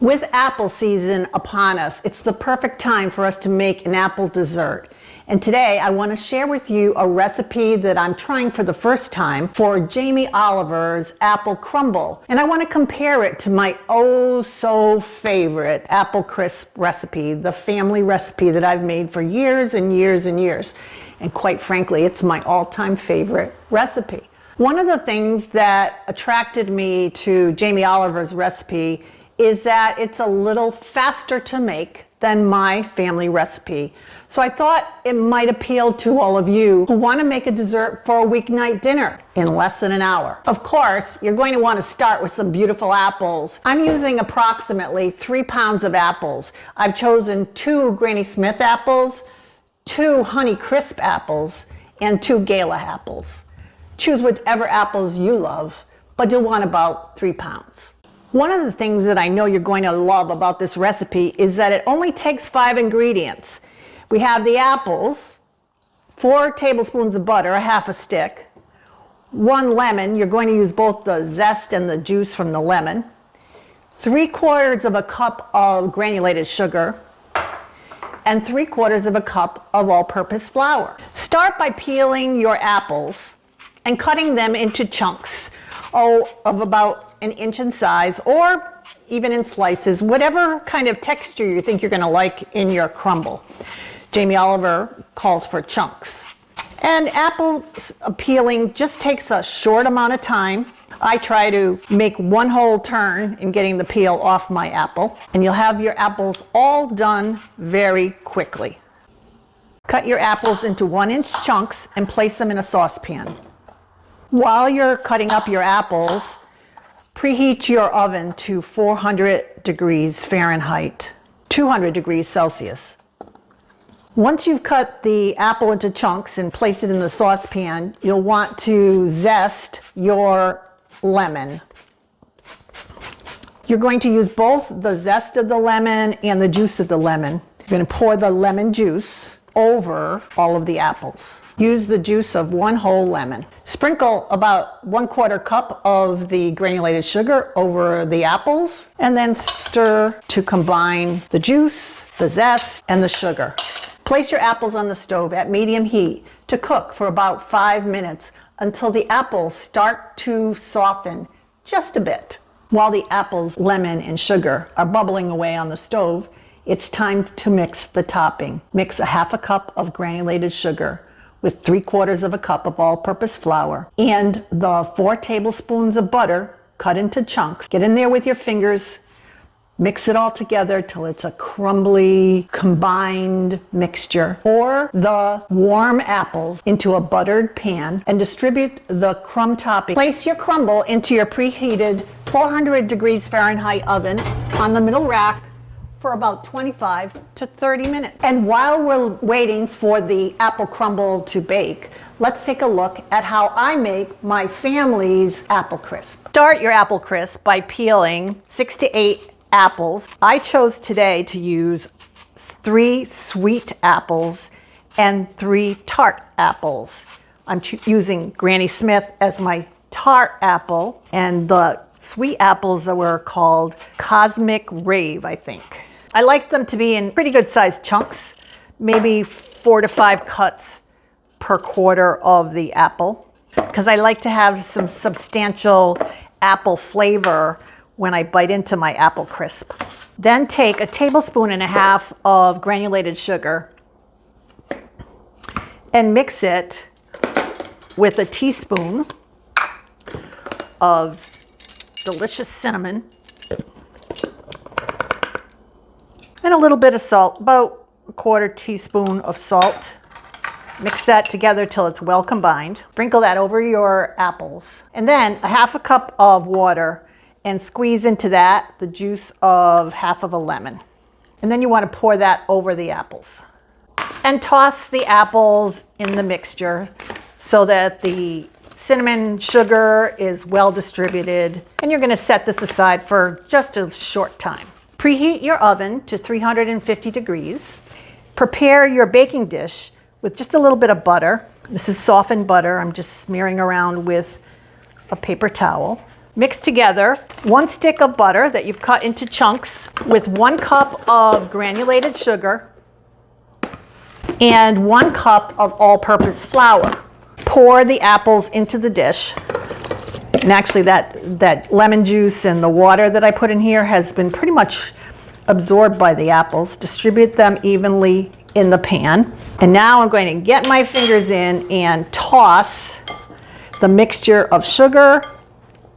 With apple season upon us, it's the perfect time for us to make an apple dessert. And today I want to share with you a recipe that I'm trying for the first time for Jamie Oliver's Apple Crumble. And I want to compare it to my oh so favorite apple crisp recipe, the family recipe that I've made for years and years and years. And quite frankly, it's my all-time favorite recipe. One of the things that attracted me to Jamie Oliver's recipe is that it's a little faster to make than my family recipe. So I thought it might appeal to all of you who want to make a dessert for a weeknight dinner in less than an hour. Of course, you're going to want to start with some beautiful apples. I'm using approximately 3 pounds of apples. I've chosen 2 Granny Smith apples, 2 Honey Crisp apples, and 2 Gala apples. Choose whichever apples you love, but you'll want about 3 pounds. One of the things that I know you're going to love about this recipe is that it only takes 5 ingredients. We have the apples, 4 tablespoons of butter, a half a stick, 1 lemon, you're going to use both the zest and the juice from the lemon, 3/4 of a cup of granulated sugar, and 3/4 of a cup of all-purpose flour. Start by peeling your apples and cutting them into chunks of about 1 inch in size, or even in slices, whatever kind of texture you think you're going to like in your crumble. Jamie Oliver calls for chunks. And apple peeling just takes a short amount of time. I try to make 1 whole turn in getting the peel off my apple, and you'll have your apples all done very quickly. Cut your apples into 1-inch chunks and place them in a saucepan. While you're cutting up your apples, preheat your oven to 400 degrees Fahrenheit, 200 degrees Celsius. Once you've cut the apple into chunks and placed it in the saucepan, you'll want to zest your lemon. You're going to use both the zest of the lemon and the juice of the lemon. You're going to pour the lemon juice over all of the apples. Use the juice of 1 whole lemon. Sprinkle about 1/4 cup of the granulated sugar over the apples, and then stir to combine the juice, the zest, and the sugar. Place your apples on the stove at medium heat to cook for about 5 minutes until the apples start to soften just a bit. While the apples, lemon, and sugar are bubbling away on the stove, it's time to mix the topping. Mix a half a cup of granulated sugar with 3/4 of a cup of all-purpose flour and the 4 tablespoons of butter cut into chunks. Get in there with your fingers, mix it all together till it's a crumbly, combined mixture. Pour the warm apples into a buttered pan and distribute the crumb topping. Place your crumble into your preheated 400 degrees Fahrenheit oven on the middle rack for about 25 to 30 minutes. And while we're waiting for the apple crumble to bake, let's take a look at how I make my family's apple crisp. Start your apple crisp by peeling 6 to 8 apples. I chose today to use 3 sweet apples and 3 tart apples. I'm using Granny Smith as my tart apple, and the sweet apples that were called Cosmic Rave, I think. I like them to be in pretty good sized chunks, maybe 4 to 5 cuts per quarter of the apple, because I like to have some substantial apple flavor when I bite into my apple crisp. Then take 1.5 tablespoons of granulated sugar and mix it with 1 teaspoon of delicious cinnamon and a little bit of salt, about 1/4 teaspoon of salt. Mix that together till it's well combined. Sprinkle that over your apples. And then 1/2 cup of water, and squeeze into that the juice of 1/2 a lemon. And then you want to pour that over the apples. And toss the apples in the mixture so that the cinnamon sugar is well distributed. And you're going to set this aside for just a short time. Preheat your oven to 350 degrees. Prepare your baking dish with just a little bit of butter. This is softened butter. I'm just smearing around with a paper towel. Mix together 1 stick of butter that you've cut into chunks with 1 cup of granulated sugar and 1 cup of all-purpose flour. Pour the apples into the dish. And actually that lemon juice and the water that I put in here has been pretty much absorbed by the apples. Distribute them evenly in the pan. And now I'm going to get my fingers in and toss the mixture of sugar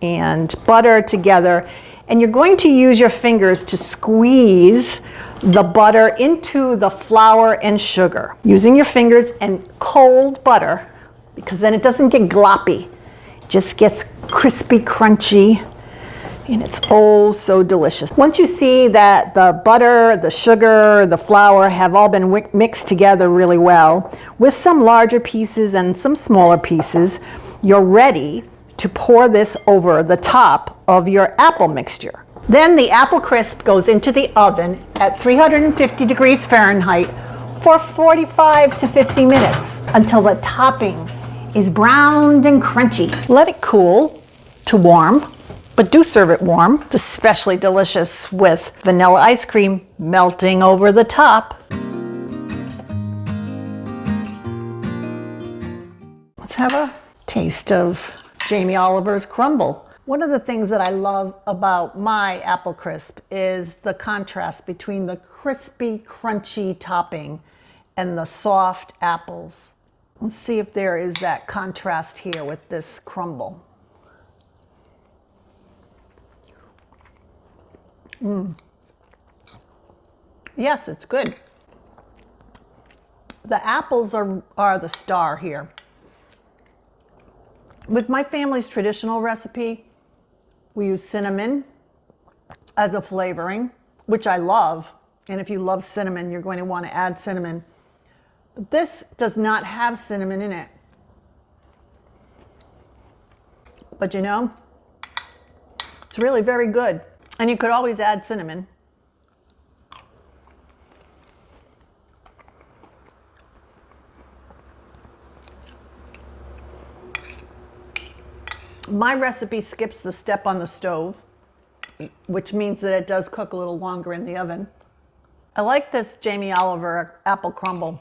and butter together. And you're going to use your fingers to squeeze the butter into the flour and sugar. Using your fingers and cold butter, because then it doesn't get gloppy. It just gets crispy, crunchy, and it's oh so delicious. Once you see that the butter, the sugar, the flour have all been mixed together really well, with some larger pieces and some smaller pieces, you're ready to pour this over the top of your apple mixture. Then the apple crisp goes into the oven at 350 degrees Fahrenheit for 45 to 50 minutes until the topping is browned and crunchy. Let it cool to warm, but do serve it warm. It's especially delicious with vanilla ice cream melting over the top. Let's have a taste of Jamie Oliver's crumble. One of the things that I love about my apple crisp is the contrast between the crispy, crunchy topping and the soft apples. Let's see if there is that contrast here with this crumble. Yes, it's good. The apples are the star here. With my family's traditional recipe, we use cinnamon as a flavoring, which I love. And if you love cinnamon, you're going to want to add cinnamon. But this does not have cinnamon in it. But you know, it's really very good. And you could always add cinnamon. My recipe skips the step on the stove, which means that it does cook a little longer in the oven. I like this Jamie Oliver apple crumble.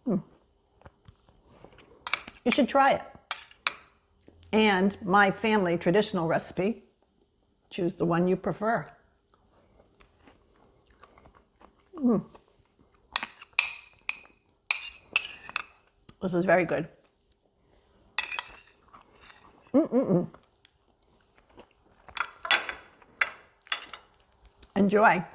You should try it. And my family traditional recipe, choose the one you prefer. This is very good. Enjoy.